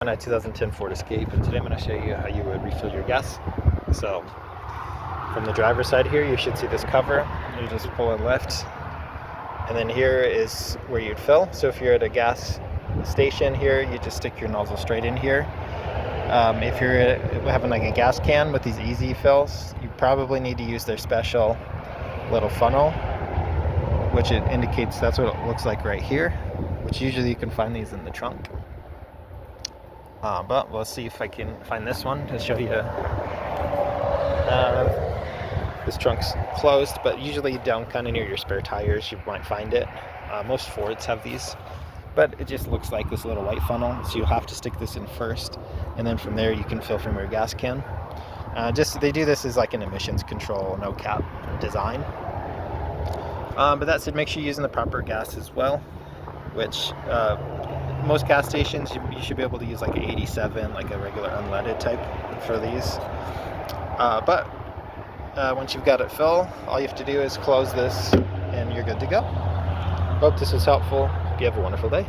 On a 2010 Ford Escape, and today I'm going to show you how you would refill your gas. So from the driver's side here, you should see this cover. You just pull in left, and then here is where you'd fill. So if you're at a gas station here, you just stick your nozzle straight in here. If you're having like a gas can with these easy fills, you probably need to use their special little funnel, which it indicates that's what it looks like right here, which usually you can find these in the trunk. But we'll see if I can find this one to show you. This trunk's closed, but usually down kind of near your spare tires you might find it. Most Fords have these, but it just looks like this little white funnel, so you'll have to stick this in first, and then from there you can fill from your gas can. They do this as like an emissions control, no cap design. But that said, make sure you're using the proper gas as well, which most gas stations you should be able to use like an 87, like a regular unleaded type for these. But once you've got it filled, all you have to do is close this and you're good to go. Hope this was helpful. You have a wonderful day.